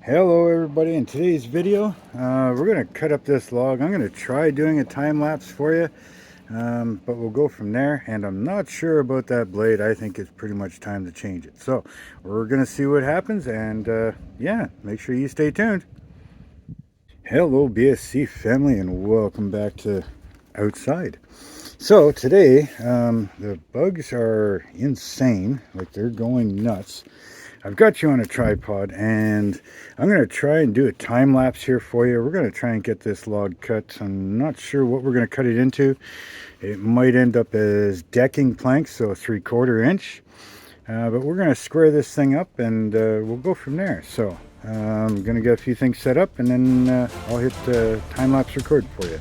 Hello everybody. In today's video we're going to cut up this log. I'm going to try doing a time lapse for you, but we'll go from there. And I'm not sure about that blade. I think it's pretty much time to change it, so we're going to see what happens. And yeah, make sure you stay tuned. Hello BSC family, and welcome back to outside. So today the bugs are insane, like they're going nuts. I've got you on a tripod, and I'm going to try and do a time lapse here for you. We're going to try and get this log cut. I'm not sure what we're going to cut it into. It might end up as decking planks, so 3/4 inch. But we're going to square this thing up, and we'll go from there. So I'm going to get a few things set up, and then I'll hit time lapse record for you.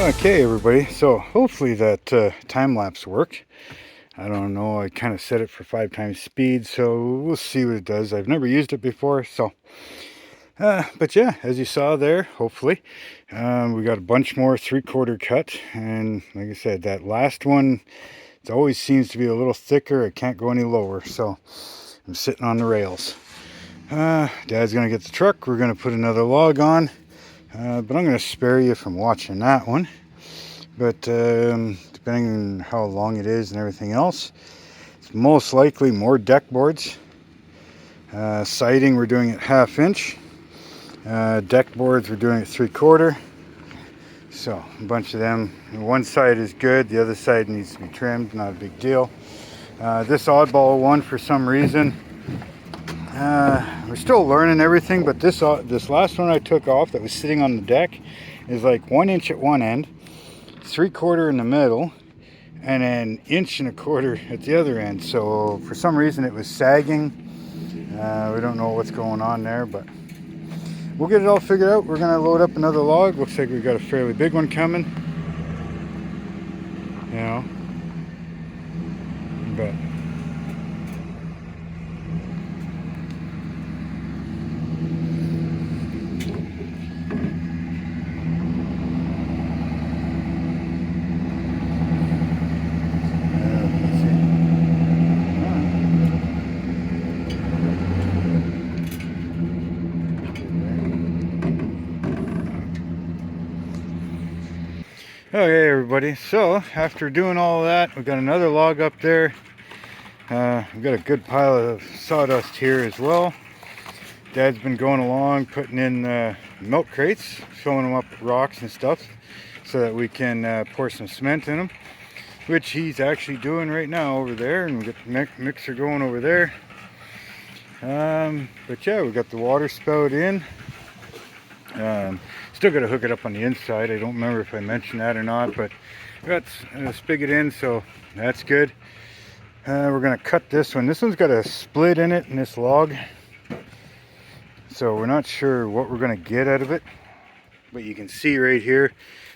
Okay everybody, so hopefully that time lapse worked. I don't know, I kind of set it for 5 times speed, so we'll see what it does. I've never used it before, so but yeah, as you saw there, hopefully we got a bunch more 3/4 cut, and like I said, that last one, it always seems to be a little thicker. It can't go any lower, so I'm sitting on the rails. Dad's gonna get the truck. We're gonna put another log on, but I'm gonna spare you from watching that one. But depending on how long it is and everything else, it's most likely more deck boards. Siding, we're doing it 1/2 inch. Deck boards, we're doing it 3/4. So a bunch of them. One side is good, the other side needs to be trimmed, not a big deal. This oddball one, for some reason, we're still learning everything, but this last one I took off that was sitting on the deck is like 1 inch at one end, 3/4 in the middle, and an 1.25 inches at the other end. So for some reason it was sagging. We don't know what's going on there, but we'll get it all figured out. We're gonna load up another log. Looks like we've got a fairly big one coming, you know, but okay, everybody, so after doing all that, we got another log up there. We've got a good pile of sawdust here as well. Dad's been going along, putting in milk crates, filling them up with rocks and stuff so that we can pour some cement in them, which he's actually doing right now over there, and we got the mixer going over there. But yeah, we got the water spout in. Still got to hook it up on the inside. I don't remember if I mentioned that or not, but we got a spigot in, so that's good. We're going to cut this one. This one's got a split in it in this log, so we're not sure what we're going to get out of it, but you can see right here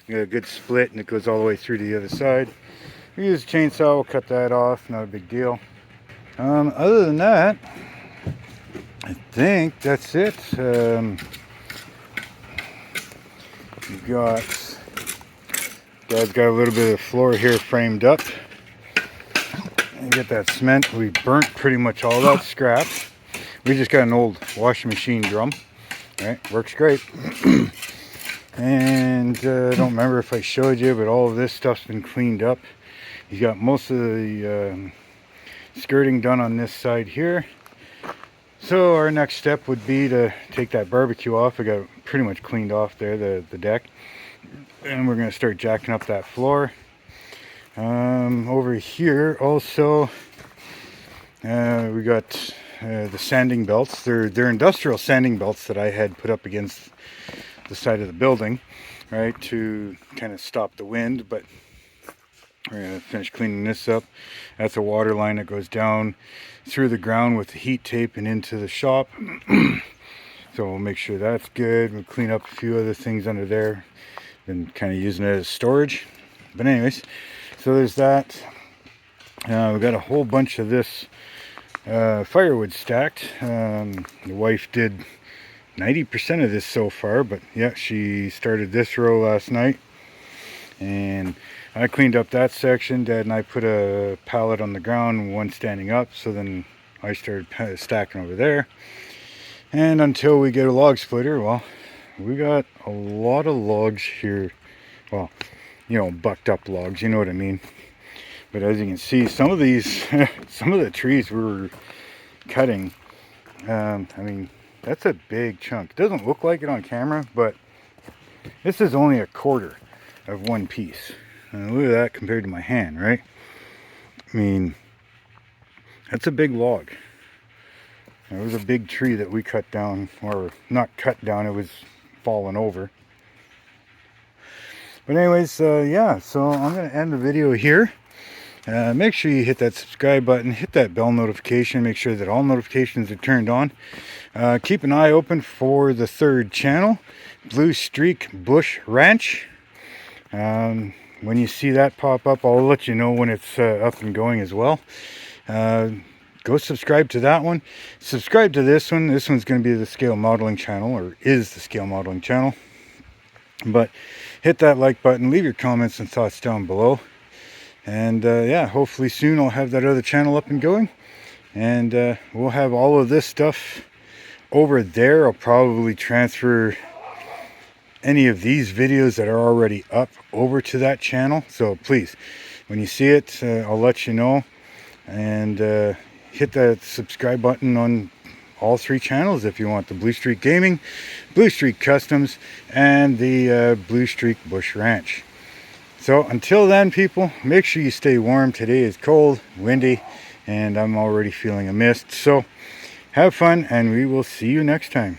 we got a good split, and it goes all the way through to the other side. We use a chainsaw, we'll cut that off, not a big deal. Other than that, I think that's it. Dad's got a little bit of floor here framed up. And get that cement. We burnt pretty much all that scrap. We just got an old washing machine drum. Right, works great. And I don't remember if I showed you, but all of this stuff's been cleaned up. He's got most of the skirting done on this side here. So our next step would be to take that barbecue off. I got it pretty much cleaned off there, the deck. And we're going to start jacking up that floor. Over here also, we got the sanding belts. They're industrial sanding belts that I had put up against the side of the building, right, to kind of stop the wind. But we're going to finish cleaning this up. That's a water line that goes down through the ground with the heat tape and into the shop. So we'll make sure that's good. We'll clean up a few other things under there. Been kind of using it as storage. But anyways, so there's that. We got a whole bunch of this firewood stacked. The wife did 90% of this so far, but yeah, she started this row last night. And I cleaned up that section. Dad and I put a pallet on the ground, one standing up, so then I started stacking over there. And until we get a log splitter, well, we got a lot of logs here. Well, you know, bucked up logs, you know what I mean. But as you can see, some of these, some of the trees we're cutting, I mean, that's a big chunk. It doesn't look like it on camera, but this is only 1/4 of one piece. And look at that compared to my hand, right? I mean, that's a big log. It was a big tree that we cut down, or not cut down, it was fallen over. But anyways, yeah, so I'm going to end the video here. Make sure you hit that subscribe button, hit that bell notification, make sure that all notifications are turned on. Keep an eye open for the 3rd channel, Blue Streak Bush Ranch. when you see that pop up, I'll let you know when it's up and going as well. Go subscribe to that one. Subscribe to this one. This one's going to be the scale modeling channel, or is the scale modeling channel. But hit that like button, leave your comments and thoughts down below. And yeah, hopefully soon I'll have that other channel up and going. And we'll have all of this stuff over there. I'll probably transfer any of these videos that are already up over to that channel. So please, when you see it, I'll let you know. And hit that subscribe button on all 3 channels if you want: the Blue Streak Gaming, Blue Streak Customs, and the Blue Streak Bush Ranch. So until then, people, make sure you stay warm. Today is cold, windy, and I'm already feeling a mist. So have fun, and we will see you next time.